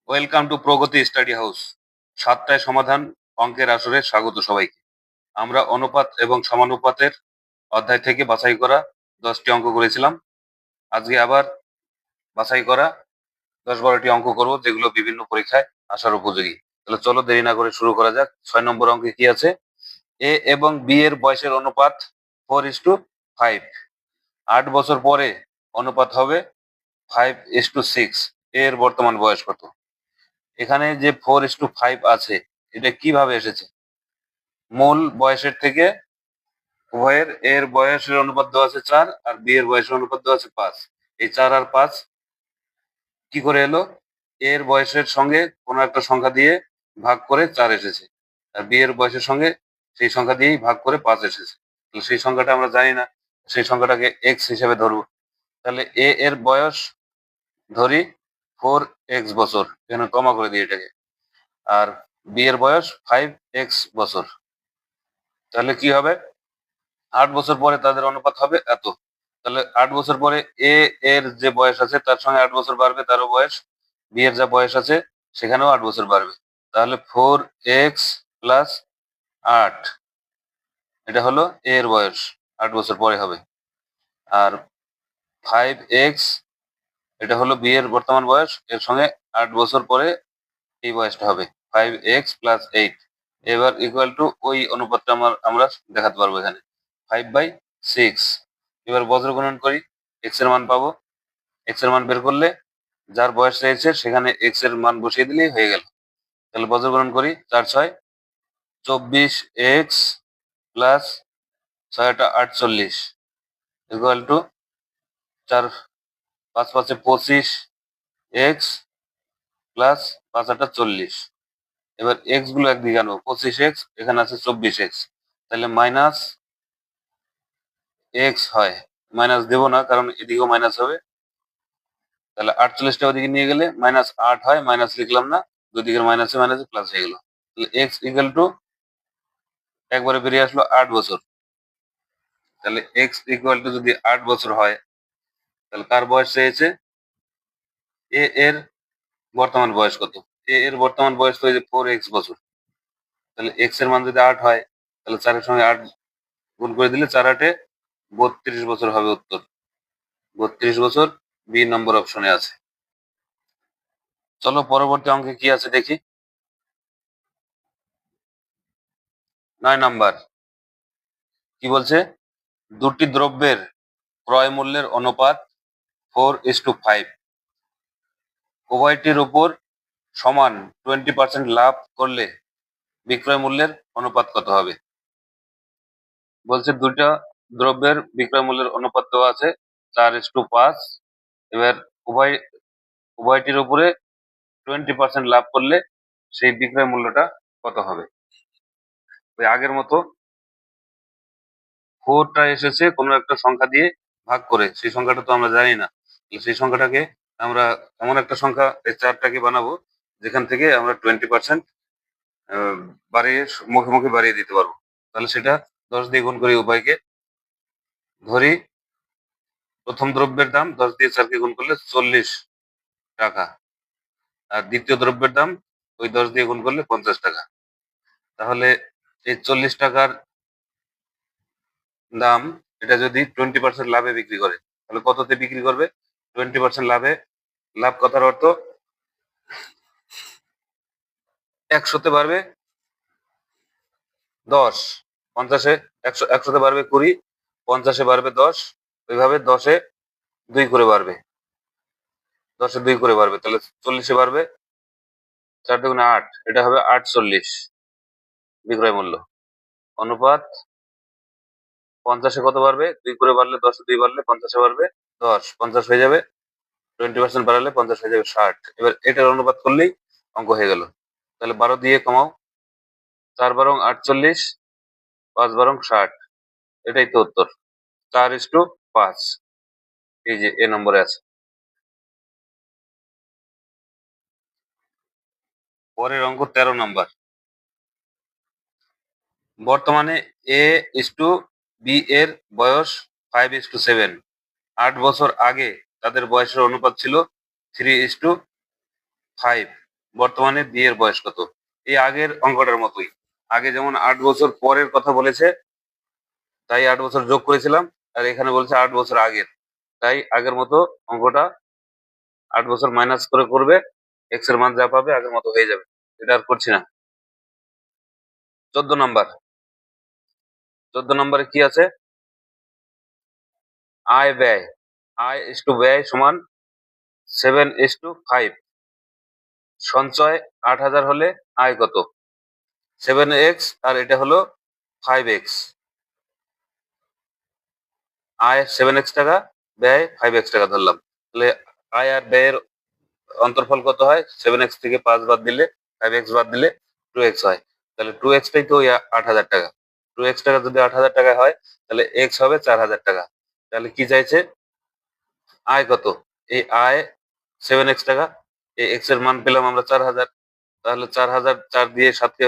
Welcome to Pragati study house. 7টায় সমাধান অঙ্কের আসরে স্বাগত সবাইকে। আমরা অনুপাত এবং সমানুপাতের অধ্যায় থেকে বাছাই করা 10টি অঙ্ক করেছিলাম। আজকে আবার বাছাই করা 10-12টি অঙ্ক করব, যেগুলো বিভিন্ন পরীক্ষায় আসার উপযোগী। তাহলে চলো দেরি না করে শুরু করা যাক। 6 নম্বর অঙ্কে কি আছে? এ এবং বি এর বয়সের অনুপাত 4:5। 8 বছর পরে অনুপাত হবে 5:6। এর বর্তমান বয়স কত? এখানে যে 4:5 আছে, এটা কিভাবে এসেছে? মূল বয়সের থেকে উভয়ের এর বয়সের অনুপাত দেওয়া আছে 4 আর বি এর বয়সের অনুপাত দেওয়া আছে 5। এই 4 আর 5 কি করে এলো? এর বয়সের সঙ্গে কোনো একটা সংখ্যা দিয়ে ভাগ করে 4 এসেছে, আর বি এর বয়সের সঙ্গে সেই সংখ্যা দিয়েই ভাগ করে 5 এসেছে। তাহলে সেই সংখ্যাটা আমরা জানি না, সেই সংখ্যাটাকে এক্স হিসেবে ধরবো। তাহলে এ এর বয়স ধরি 4x বছর, এখানে কমা করে দিই এটাকে, আর বি এর বয়স 5x বছর। তাহলে কি হবে? 8 বছর পরে তাদের অনুপাত হবে এত। তাহলে 8 বছর পরে এ এর যে বয়স আছে তার সঙ্গে 8 বছর বাড়বে, তারও বয়স। বি এর যা বয়স আছে সেখানেও 8 বছর বাড়বে। তাহলে 4x প্লাস 8, এটা হলো এ এর বয়স, 8 বছর পরে হবে। আর 5x, এটা হলো বি এর বর্তমান বয়স, এর সঙ্গে 8 বছর পরে এই বয়সটা হবে 5x প্লাস 8। এবার ইকুয়াল টু ওই অনুপাতটা আমরা দেখাতে পারবো এখানে 5/6। এবার বজ্র গুণন করি, এক্স এর মান পাবো। এক্স এর মান বের করলে যার বয়স রয়েছে সেখানে এক্স এর মান বসিয়ে দিলেই হয়ে গেল। তাহলে বজ্র গুণন করি, 4×6 24x plus 6×8 = 48 equal to 4×5 = 25x plus 5×8 = 40। এবার এক্স গুলো একদিকে আনবো, 25x, এখানে আছে 24x, তাহলে মাইনাস এক্স হয়। মাইনাস দেবো না, কারণ এদিকেও মাইনাস হবে। তাহলে 48টা ওদিকে নিয়ে গেলে -8 হয়, মাইনাস লিখলাম না, দুদিকের মাইনাসে মাইনাসে প্লাস হয়ে গেল। তাহলে এক্স ইকুয়াল টু একবারে বেরিয়ে আসলো 8 বছর। তাহলে এক্স ইকুয়াল টু যদি 8 বছর হয়, তাহলে কার বয়স চেয়েছে? এ এর বর্তমান বয়স কত? এ এর বর্তমান বয়স তো এই যে 4x বছর। তাহলে এক্স এর মান যদি 8 হয়, তাহলে 4 এর সঙ্গে 8 গুণ করে দিলে 4×8 = 32 বছর হবে উত্তর। 32 বছর বি নম্বর অপশনে আছে। চলো পরবর্তী অঙ্কে কি আছে দেখি। 9 নাম্বার কি বলছে? দুটি দ্রব্যের ক্রয় মূল্যের অনুপাত 4:5। উভয়টির উপর সমান 20% লাভ করলে বিক্রয় মূল্যের অনুপাত কত হবে? বলছে দুইটা দ্রব্যের বিক্রয় মূল্যের অনুপাত দেওয়া আছে 4:5। এবার উভয়টির উপরে 20% লাভ করলে সেই বিক্রয় মূল্যটা কত হবে? ওই আগের মতো 4টা এসেছে কোনো একটা সংখ্যা দিয়ে ভাগ করে, সেই সংখ্যাটা তো আমরা জানি না। সেই সংখ্যাটাকে আমরা এমন একটা সংখ্যা, এই 4টাকে বানাবো যেখান থেকে আমরা 20% বাড়িয়ে মুখে মুখে বাড়িয়ে দিতে পারবো। তাহলে সেটা 10 দিয়ে গুণ করি উভয়কে। ধরি প্রথম দ্রব্যের দাম 10 দিয়ে 4কে গুণ করলে 40 টাকা, আর দ্বিতীয় দ্রব্যের দাম ওই 10 দিয়ে গুণ করলে 50 টাকা। তাহলে এই 40 টাকার দাম, এটা যদি 20% লাভে বিক্রি করে, তাহলে কততে বিক্রি করবে? 20% লাভে। লাভ কথার অর্থ 100-তে বাড়বে 10, 50-এ 100-তে বাড়বে 20, 50-এ বাড়বে 10, ওইভাবে 10-এ 2 করে বাড়বে, 10-এ 2 করে বাড়বে। তাহলে 40-এ বাড়বে 4 দুগুণে 8, এটা হবে 48 বিক্রয় মূল্য। অনুপাত 50-এ কত বাড়বে? 2 করে বাড়লে 10-এ 2 বাড়লে 50-এ বাড়বে 10, 50 হয়ে যাবে, 20% বাড়ালে 50 হয়ে যাবে 60। এবার এটার অনুপাত করলেই অঙ্ক হয়ে গেল। তাহলে 12 দিয়ে কমাও, 4×12 = 48, 5×12 = 60, এটাই তো উত্তর। 4:5 এই যে এ নম্বরে আছে। পরের অঙ্ক 13 নাম্বার। বর্তমানে এ ইস টু বি এর বয়স 5:7। 8 বছর আগে তাদের বয়সের অনুপাত ছিল 3:5। বর্তমানে বি এর বয়স কত? এই আগের অঙ্কটার মতোই, আগে যেমন 8 বছর পরের কথা বলেছে তাই 8 বছর যোগ করেছিলাম, আর এখানে বলছে 8 বছর আগের, তাই আগের মতো অঙ্কটা 8 বছর মাইনাস করে করবে, এক্স এর মান যা পাবে আগের মতো হয়ে যাবে। এটা আর করছি না। 14 নাম্বার। 14 নাম্বারে কি আছে? আয় ব্যয়। আয় ইস টু ব্যয় সমান 7:5। সঞ্চয় 8,000 হলে আয় কত? 7x আর এটা হলো 5x। আয় 7x টাকা, ব্যয় 5x টাকা ধরলাম, তাহলে আয় আর ব্যয়ের অন্তর্ফল কত হয়? 7x থেকে 5 বাদ দিলে, 5x বাদ দিলে 2x হয়। তাহলে 2x টাই তো 8,000 টাকা। 2x টাকা যদি 8,000 টাকা হয় তাহলে x হবে 4,000 টাকা। তাহলে কি চাইছে? আয় কত? এই আয় 7x টাকা, এই x এর মান পেলাম আমরা 4,000। তাহলে 4,000 4 দিয়ে 7কে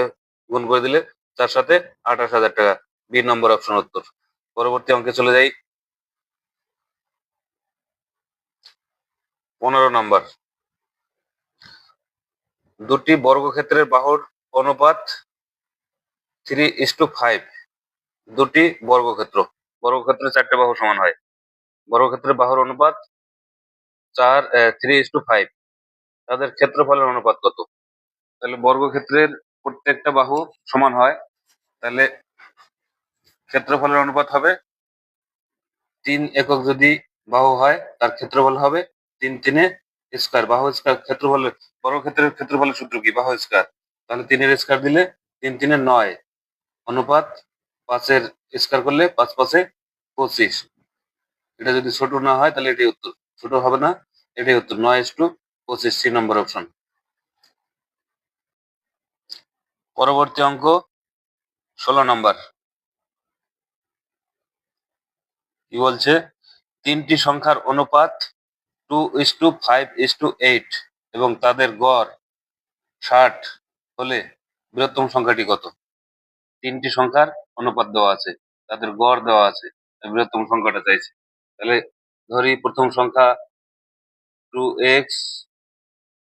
গুণ করে দিলে 4 সাথে 28,000 টাকা। বি নম্বর অপশন উত্তর। পরবর্তী অঙ্কে চলে যাই। 15 নম্বর। দুটি বর্গক্ষেত্রের বাহুর অনুপাত 3:5। দুটি বর্গক্ষেত্র, বর্গক্ষেত্রের 4টে বাহু সমান হয়, বর্গক্ষেত্রের বাহুর অনুপাত 3:5। তাদের ক্ষেত্রফলের অনুপাত কত? তাহলে বর্গক্ষেত্রের প্রত্যেকটা বাহু সমান হয়, তাহলে ক্ষেত্রফলের অনুপাত হবে 3 একক। যদি বাহু হয় তার ক্ষেত্রফল হবে 3 স্কয়ার। বাহু স্কয়ার ক্ষেত্রফলের, বর্গক্ষেত্রের ক্ষেত্রফলের সূত্র কি? বাহু স্কয়ার। তাহলে 3 স্কয়ার দিলে 3 9 অনুপাত 5 স্কয়ার করলে 5 5 25। এটা যদি ছোট না হয় তাহলে এটাই উত্তর, ছোট হবে না, এটাই উত্তর। 9:25, সি নম্বর অপশন। পরবর্তী অঙ্ক 16 নম্বর। কি বলছে? তিনটি সংখ্যার অনুপাত 2:5:8 এবং তাদের গড় 60 হলে বৃহত্তম সংখ্যাটি কত? তিনটি সংখ্যার অনুপাত দেওয়া আছে, তাদের গড় দেওয়া আছে, বৃহত্তম সংখ্যাটা চাইছে। তাহলে ধরি প্রথম সংখ্যা 2x,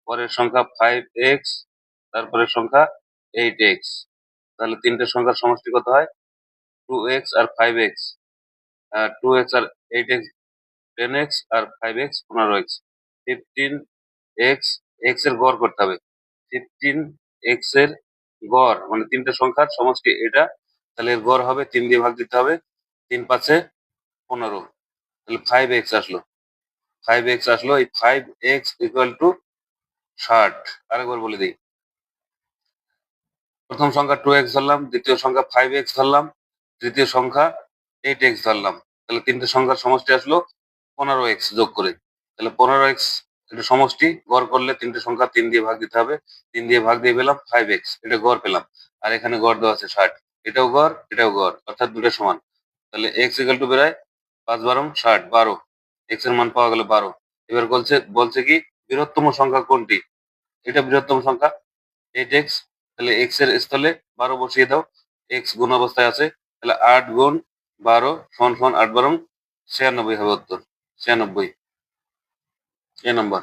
পরের সংখ্যা 5x, তারপরের সংখ্যা 8x। তাহলে তিনটে সংখ্যার সমষ্টি কত হয়? 2x আর 5x। 2x আর 8x 10x আর 5x 15x। 15x, x এর গড় করতে হবে। 15x এর গড় মানে তিনটে সংখ্যার সমষ্টি এটা, তাহলে এর গড় হবে 3 দিয়ে ভাগ দিতে হবে, 3 5 15। তাহলে 5x আসলো, 5x আসলো। এই 5x ইকুয়াল টু 60। আরেকবার বলে দিই, প্রথম সংখ্যা 2x ধরলাম, দ্বিতীয় সংখ্যা 5x ধরলাম, তৃতীয় সংখ্যা 8x ধরলাম। তাহলে তিনটে সংখ্যার সমষ্টি আসলো 15x যোগ করে। তাহলে 15x এটা সমষ্টি, গড় করলে তিনটে সংখ্যা 3 দিয়ে ভাগ দিতে হবে, 3 দিয়ে ভাগ দিয়ে পেলাম 5x, এটা গড় পেলাম। আর এখানে গড় দেওয়া আছে 60, এটাও গড় এটাও গড়, অর্থাৎ দুটো সমান। তাহলে x ইকুয়াল টু বেরোয় 5 12 60, 12। x এর মান পাওয়া গেল 12। এবার বলছে বলছে কি বৃহত্তম সংখ্যা কোনটি? এটা বৃহত্তম সংখ্যা 8x। তাহলে x এর স্থলে 12 বসিয়ে দাও, x গুণ অবস্থায় আছে, তাহলে 8 গুণ 12 সমান সমান 8 12 96 হবে উত্তর, 96, এ নম্বর।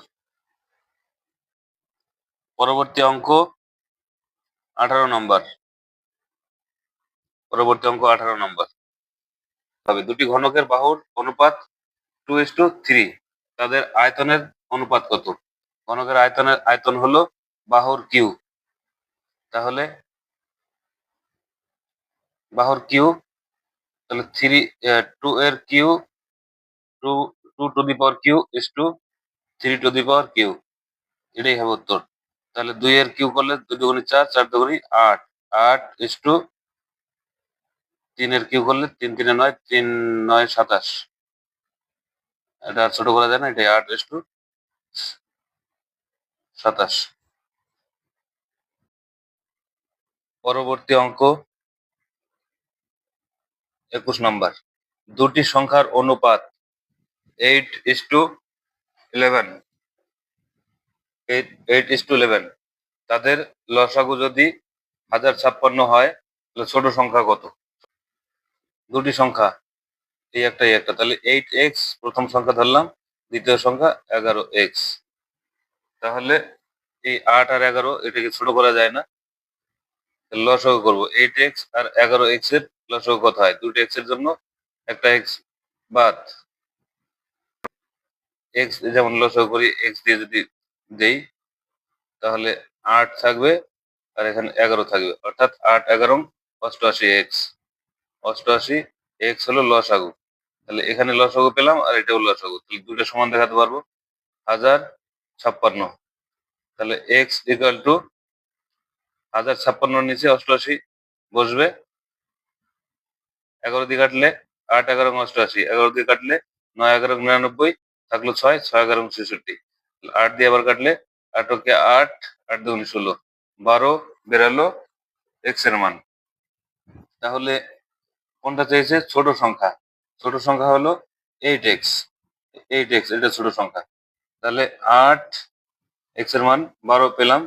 পরবর্তী অঙ্ক 18 নম্বর। পরবর্তী অঙ্ক 18 নম্বর হবে দুটি ঘনকের বাহুর অনুপাত 2:3, তাদের আয়তনের অনুপাত কত? ঘনকের আয়তন হলো বাহুর কিউ, তাহলে বাহুর কিউ, তাহলে 2 এর q, 2 to the power q is to 3 to the power q, এটাই হবে উত্তর। তাহলে 2 এর কিউ করলে 2 দুগুণে 4, 4 দুগুণে 8, 8 ইস টু 3 এর কিউ করলে 3 3 9, 3 9 27। এটা আর ছোট করা যায় না, এটাই 8 ইস টু 27। পরবর্তী অঙ্ক 21 নম্বর। দুটি সংখ্যার অনুপাত 8:11, 8:11, তাদের লসাগু যদি 1056 হয় তাহলে ছোট সংখ্যা কত? দুটি সংখ্যা এই একটা এই একটা, তাহলে 8x প্রথম সংখ্যা ধরলাম, দ্বিতীয় সংখ্যা 11x। তাহলে এই 8 আর 11 এটাকে ছোট করা যায় না, লসাগু করব। 8x আর 11x এর লসাগু কত হয়? দুটো x এর জন্য একটা x বাদ, x যেমন লসাগু করি x দিয়ে যদি দেই তাহলে 8 থাকবে আর এখানে 11 থাকবে, অর্থাৎ 8 11 88x। 88x হলো লসাগু। তাহলে এখানে লসাগু পেলাম আর এটাও লসাগু, তাহলে দুটো সমান দেখাতে পারবো। 1056, তাহলে x ইকুয়াল টু 1056 নিচে 88 বসবে। 11 দিয়ে কাটলে 8 11 88, 11 দিয়ে কাটলে 9 11 99, থাকলো 6 6 11 66। 8 দিয়ে আবার কাটলে 8 কে 8, 8 দুগুণে 16, 12 বেরালো x এর মান। তাহলে কোনটা চেয়েছে? ছোট সংখ্যা। ছোট সংখ্যা হলো 8x। 8x এটা ছোট সংখ্যা। তাহলে 8 x এর মান 12 পেলাম।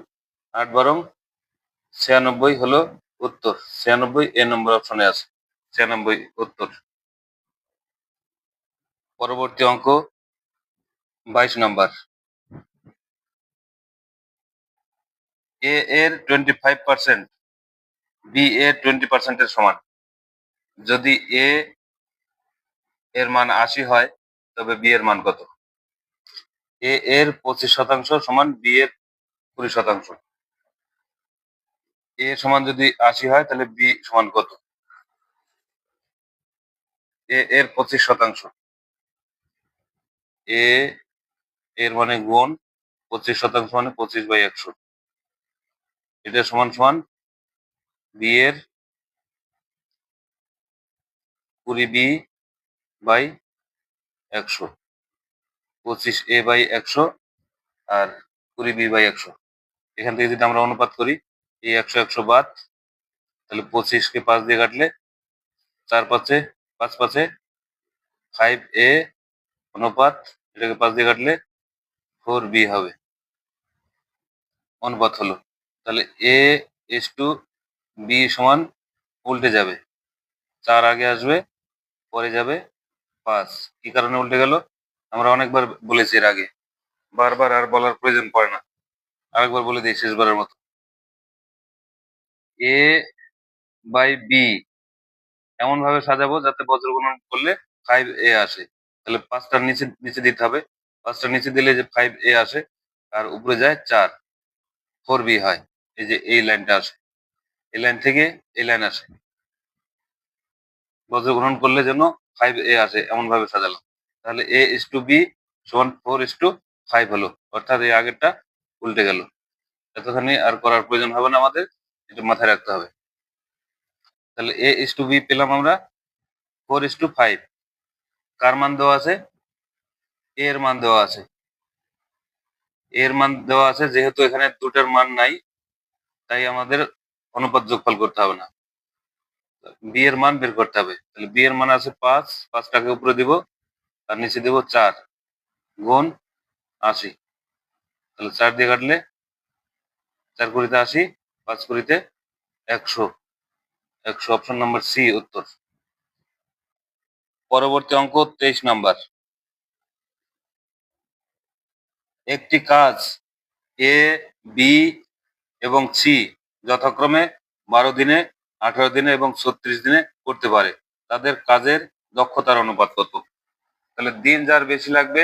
8 12 96 হলো উত্তর। 96 এ নম্বর অপশনে আছে। 96 উত্তর। পরবর্তী অঙ্ক 22 নাম্বার। a এর 25% b এর 20% এর সমান। যদি a এর মান 80 হয় তবে b এর মান কত? a এর 25% সমান b এর 20%। a সমান যদি 80 হয় তাহলে b সমান কত? a এর 25%, a এর মানে গুণ 25% মানে 25/100, এটা সমান সমান b এর 20b/100, 25a/100 আর 20b/100। এখান থেকে যদি আমরা অনুপাত করি, এই 100 100 বাদ, তাহলে 25 কে 5 দিয়ে কাটলে 4 5 5 5 5a অনুপাত, এটাকে 5 দিয়ে কাটলে 4b হবে, অনুপাত হলো। তাহলে a:b সমান উল্টে যাবে, 4 আগে আসবে, পরে যাবে 5। কি কারণে উল্টে গেল? আমরা অনেকবার বলেছি এর আগে, বারবার আর বলার প্রয়োজন পড়ে না, আরেকবার বলে দিই শেষবারের মতো। a/b এমন ভাবে সাজাবো যাতে বজ্রগুণন করলে 5a আসে। তাহলে 5টার নিচে নিচে দিতে হবে, 5টার নিচে দিলে যে 5a আসে আর উপরে যায় 4, 4b হয়। এই যে এই লাইনটা আসে, এই লাইন থেকে এই লাইন আসে, বজ্রগ্রহণ করলে যেন 5a আসে এমন ভাবে সাজালাম। তাহলে a:b সমান 4:5 হলো, অর্থাৎ এই আগেরটা উল্টে গেল। এতখানি আর করার প্রয়োজন হবে না আমাদের, এটা মাথায় রাখতে হবে। তাহলে a:b পেলাম আমরা 4:5। কার মান দেওয়া আছে? a এর মান দেওয়া আছে। এর মান দেওয়া আছে, যেহেতু এখানে দুটার মান নাই তাই আমাদের অনুপাত যোগফল করতে হবে না, বি এর মান বের করতে হবে। তাহলে বি এর মান আছে 5, 5টাকে উপরে দিব আর নিচে দিব 4 গুণ 80। তাহলে 4 দিয়ে কাটলে 4 কুড়িতে 80, 5 কুড়িতে 100, 100 অপশন নাম্বার সি উত্তর। পরবর্তী অঙ্ক 23 নাম্বার। একটি কাজ এ, বি এবং সি যথাক্রমে 12 দিনে, 18 দিনে এবং 36 দিনে করতে পারে। তাদের কাজের দক্ষতার অনুপাত কত? তাহলে দিন যার বেশি লাগবে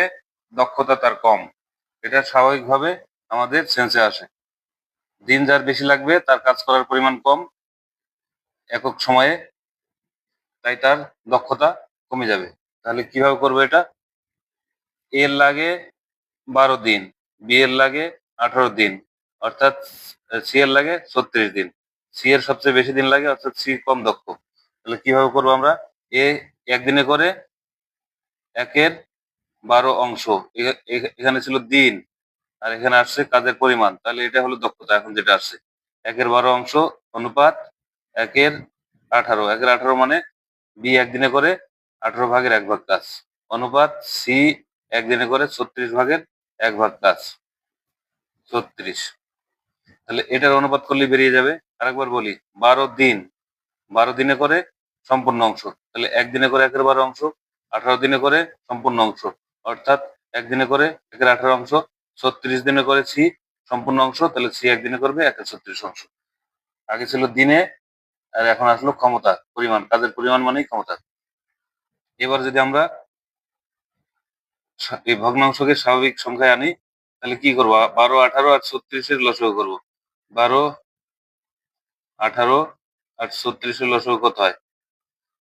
দক্ষতা তার কম, এটা স্বাভাবিকভাবে আমাদের সেন্সে আসে। দিন যার বেশি লাগবে তার কাজ করার পরিমাণ কম একক সময়ে, তাই তার দক্ষতা কমে যাবে। তাহলে কিভাবে করবো এটা? এর লাগে 12 দিন, বি এর লাগে 18 দিন, অর্থাৎ সি এর লাগে 36 দিন। সি এর সবচেয়ে বেশি দিন লাগে, অর্থাৎ সি কম দক্ষ। তাহলে কিভাবে করবো আমরা? এ একদিনে করে 1 এর 12 অংশ, এখানে ছিল দিন আর এখানে আসছে কাজের পরিমাণ, তাহলে এটা হলো দক্ষতা। এখন যেটা আসছে 1 এর 12 অংশ অনুপাত 1 এর 18, 1 এর 18 মানে বি একদিনে করে 18 ভাগের 1 ভাগ কাজ, অনুপাত সি একদিনে করে 36 ভাগের 1 ভাগ কাজ, 36। তাহলে এটার অনুপাত করলে বেরিয়ে যাবে। আরেকবার বলি, 12 দিন, 12 দিনে করে সম্পূর্ণ অংশ, তাহলে একদিনে করে 1 এর 12 অংশ, 18 দিনে করে সম্পূর্ণ অংশ, অর্থাৎ একদিনে করে 1 এর 18 অংশ, 36 দিনে করে সি সম্পূর্ণ অংশ, তাহলে সি একদিনে করবে 1/36 অংশ। আগে ছিল দিনে, আর এখন আসলো ক্ষমতা, পরিমাণ, কাজের পরিমাণ মানেই ক্ষমতা। এবার যদি আমরা এই ভগ্নাংশকে স্বাভাবিক সংখ্যায় আনি, তাহলে কি করবো? 12, 18 আর 36-এর লসাগু করবো। 12, 18 আর 36-এর লসাগু কত হয়?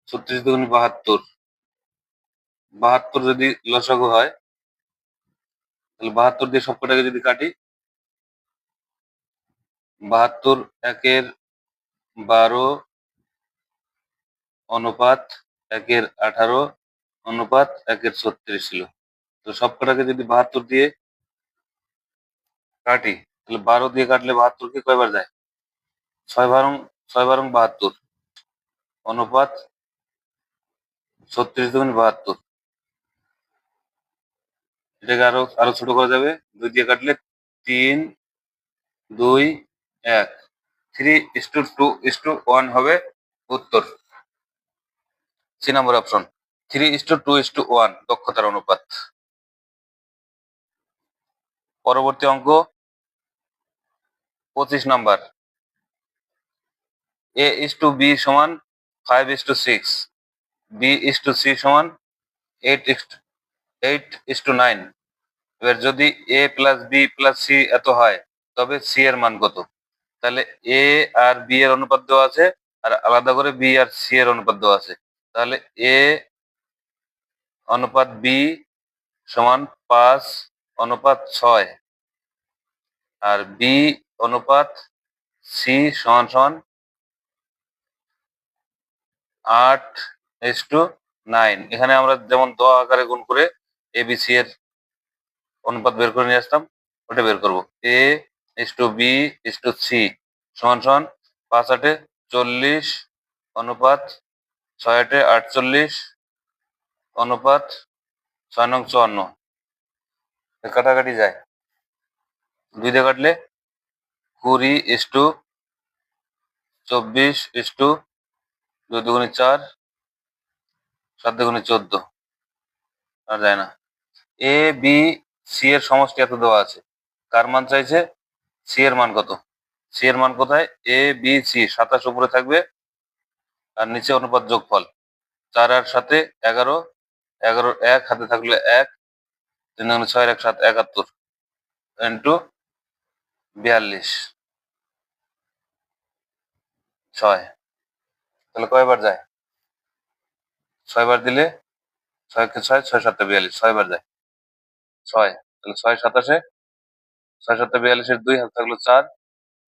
36 দুগুণে 72। 72 যদি লসাগু হয়, তাহলে 72 দিয়ে সবকটাকে যদি কাটি, 72 একের 12 অনুপাত 1/18 অনুপাত 1/36 ছিল। তো সবকটাকে যদি 72 দিয়ে কাটি, তাহলে 12 দিয়ে কাটলে 72 কে কয়বার যায়? 6 বারং 72 অনুপাত 36 দুগুণে 72। এটাকে আরো ছোট করা যাবে, 2 দিয়ে কাটলে 3, 2, 1। 3:2:1 হবে উত্তর। সি নম্বর অপশন, 3:2:1 দক্ষতার অনুপাত। পরবর্তী অঙ্ক 25 নাম্বার। A:B সমান 5:6, B:C সমান 8:9। এবার যদি A plus b plus c এত হয়, তবে সি এর মান কত? তাহলে এ আর বি এর অনুপাত দেওয়া আছে, আর আলাদা করে বি আর সি এর অনুপাত দেওয়া আছে। তাহলে এ অনুপাত বি সমান 5:6, আর বি অনুপাত সি সমান সমান 8:9। এখানে আমরা যেমন দ আকারে গুণ করে এ বি সি এর অনুপাত বের করে নিয়ে আসতাম, ওটা বের করবো। A:B:C সমান সমান 5/8 = 40 অনুপাত 6/8 = 48 অনুপাত 6 নং 54। কাটাকাটি যায়, 2 দিয়ে কাটলে 20:24 2 × 4 7 × 14, আর যায় না। এ বি সি এর সমষ্টি এত দেওয়া আছে, কার মান চাইছে? সি এর মান কত? সি এর মান কোথায়? এ বি সি 27 উপরে থাকবে, আর নিচে অনুপাত যোগফল 4 আর 7 11, 11 1 হাতে থাকলে 1, 3 × 6 1 7 71 ইন্টু 42 6। তাহলে কয়বার যায়? 6 বার দিলে 6 কে 6, 6 7 42, 6 বার যায় 6। তাহলে 6 27, 6 7 42 এর 2 হাতে থাকলো 4,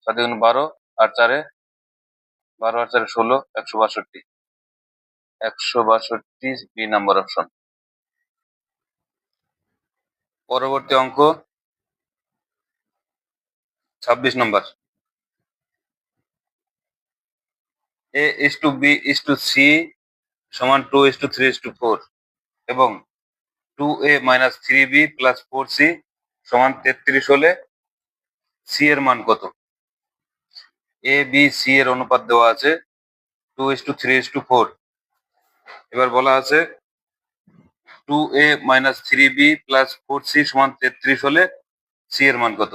7 × 12, আর 4 12 আর 4 16, 162। 162 বি নাম্বার অপশন। পরবর্তী অঙ্ক 26 নম্বর। A:B:C সমান 2:3:4 এবং 2A-3B + 4C সমান 33 হলে সি এর মান কত? এ বি সি এর অনুপাত দেওয়া আছে 2:3:4। এবার বলা আছে 2A-3B + 4C সমান 33 হলে সি এর মান কত?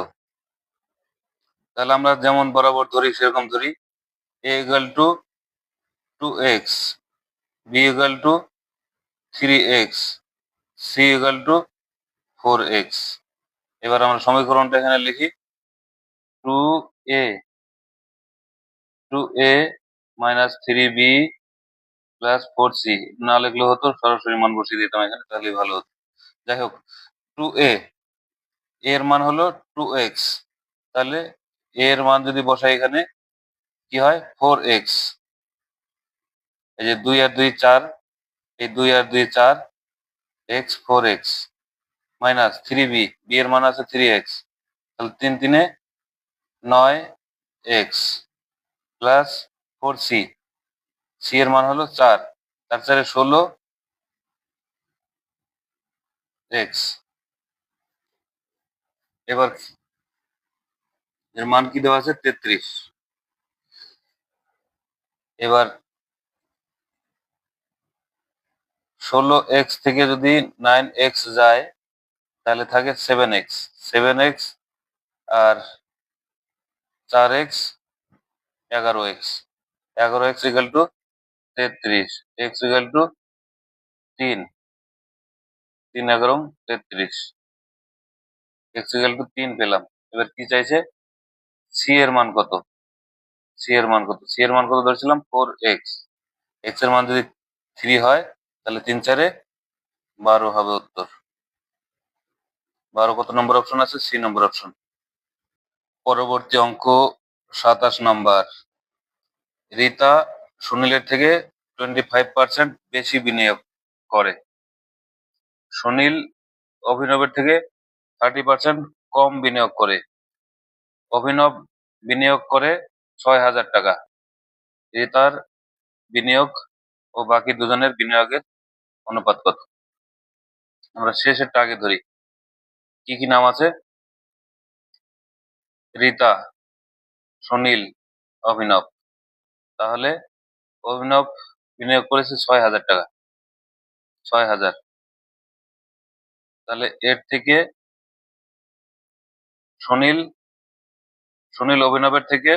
তাহলে আমরা যেমন বরাবর ধরি সেরকম ধরি। A = 2x, B = 3x, C = 4x। এবার আমরা সমীকরণটা এখানে লিখি। 2a 3b প্লাস 4c, না লিখলে হতো, সরাসরি মান বসিয়ে দিতাম এখানে, তাহলেই ভালো হতো। যাই হোক, 2a এর মান হলো 2x, তাহলে a এর মান যদি বসাই এখানে কি হয়? 4x। এই যে 2 আর 2 4, এই 2 আর 2 4, x 4x minus 3b, b এর মান আছে 3x, তাহলে 3 3 9x প্লাস 4c, c এর মান হলো 4, 4 4 16x। এবার এর মান কি দেওয়া আছে? 33। এবার 16x থেকে যদি 9x যায়, তাহলে থাকে 7x। 7x আর 4x 11x, 11x equal to 33, x equal to 3, 3 11 33, x equal to 3 পেলাম। এবার কি চাইছে, সি এর মান কত, সি এর মান কত, সি এর মান কত ধরেছিলাম 4x, x এর মান যদি 3 হয় তাহলে 3 4 12 হবে উত্তর। 12 কত নম্বর অপশন আছে, সি নম্বর অপশন। পরবর্তী অঙ্ক 27 নম্বর। রিতা সুনীলের থেকে 25% বেশি বিনিয়োগ করে, সুনীল অভিনবের থেকে 30% কম বিনিয়োগ করে। অভিনব বিনিয়োগ করে 6,000 টাকা। রিতার বিনিয়োগ ও বাকি দুজনের বিনিয়োগের অনুপাত কত? আমরা শেষেরটা আগে ধরি। কি কি নাম আছে, রিতা, সুনীল, অভিনব। তাহলে অভিনব বিনিয়োগ করেছে 6,000 টাকা, 6,000। তাহলে এর থেকে সুনীল সুনীল অভিনবের থেকে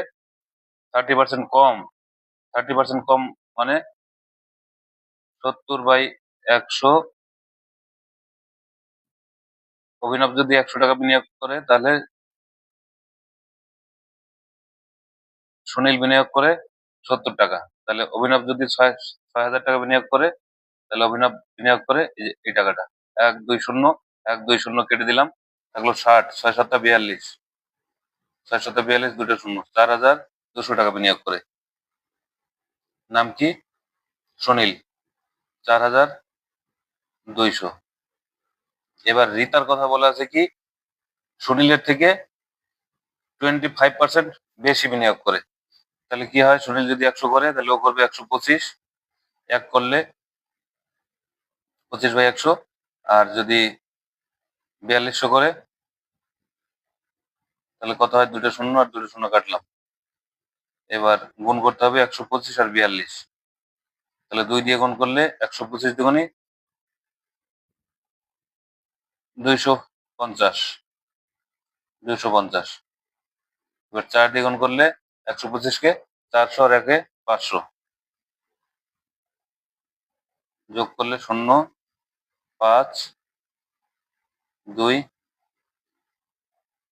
30% কম, 30% কম মানে 70/100। অভিনব যদি 100 টাকা বিনিয়োগ করে তাহলে সুনীল বিনিয়োগ করে 70 টাকা। তাহলে অভিনব যদি 6,000 টাকা বিনিয়োগ করে তাহলে অভিনব বিনিয়োগ করে এই টাকাটা। 1 2 0, 1 2 0 কেটে দিলাম, থাকলো 60, 6 7 42, 6 7 42 দুটো শূন্য, 4,200 টাকা বিনিয়োগ করে। নাম কি, সুনীল, 4,200। এবার রিতার কথা বলা আছে কি, সুনীলের থেকে 25% বেশি বিনিয়োগ করে। তাহলে কি হয়, সুনীল যদি 100 করে তাহলে ও করবে 125, এক করলে 25/100। আর যদি 4200 করে তাহলে কত হয়, দুটো শূন্য আর দুটো শূন্য কাটলাম। এবার গুণ করতে হবে 125 আর 42। তাহলে 2 দিয়ে গুণ করলে 125 দুগুণে 250, 250। এবার 4 দিয়ে গুণ করলে 125 কে 400 আর 1 500, যোগ করলে 0 5 2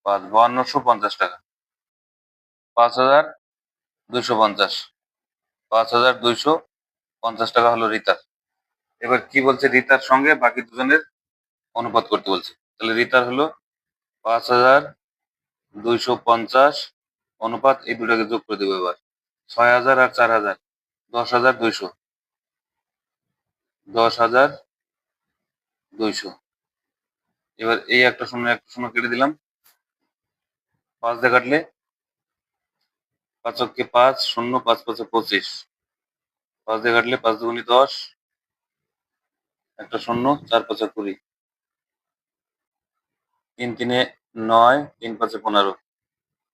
5, 5250 টাকা। 5,250, 5,250 টাকা হলো রিতার। এবার কি বলছে, রিতার সঙ্গে বাকি দুজনের অনুপাত করতে বলছে। তাহলে রিতার হলো 5,250 অনুপাত, এই দুটাকে যোগ করে দেবো। এবার 6,000 আর 4,000, 10,200, 10,200। এবার এই একটা শূন্য একটা শূন্য কেটে দিলাম, 5 দিয়ে কাটলে 5 × 5 0, 5 5 25, 5 দিয়ে কাটলে 5 2 10, একটা শূন্য, 4 5 20, 3 3 9, 3 5 15,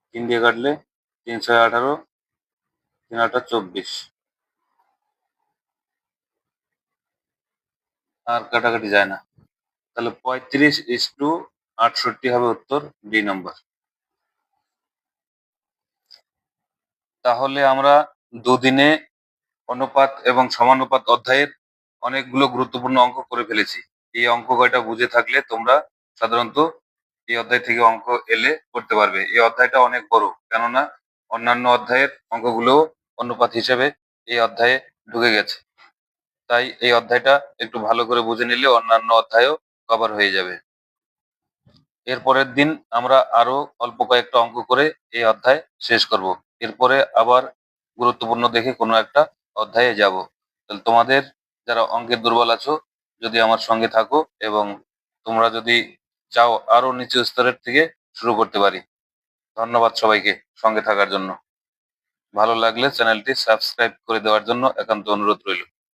3 দিয়ে কাটলে 3 6 18, 3 8 24। আর কাটাকাটি যায় না, তাহলে 35:68 হবে উত্তর, ডি নম্বর। তাহলে আমরা দুদিনে অনুপাত এবং সমানুপাত অধ্যায়ের অনেকগুলো গুরুত্বপূর্ণ অঙ্ক করে ফেলেছি। এই অঙ্ক কয়টা বুঝে থাকলে তোমরা সাধারণত এই অধ্যায় থেকে অঙ্ক এলে করতে পারবে। এই অধ্যায়টা অনেক বড়, কেননা অন্যান্য অধ্যায়ের অঙ্কগুলো অনুপাত হিসেবে এই অধ্যায়ে ঢুকে গেছে। তাই এই অধ্যায়টা একটু ভালো করে বুঝে নিলে অন্যান্য অধ্যায়ও কভার হয়ে যাবে। এর পরের দিন আমরা আরো অল্প কয়েকটা অঙ্ক করে এই অধ্যায় শেষ করব। এরপরে আবার গুরুত্বপূর্ণ দেখে কোনো একটা অধ্যায়ে যাব। তাহলে তোমাদের যারা অঙ্কের দুর্বল আছো, যদি আমার সঙ্গে থাকো এবং তোমরা যদি চাও আরো নিচু স্তরের থেকে শুরু করতে পারি। ধন্যবাদ সবাইকে সঙ্গে থাকার জন্য। ভালো লাগলে চ্যানেলটি সাবস্ক্রাইব করে দেওয়ার জন্য একান্ত অনুরোধ রইল।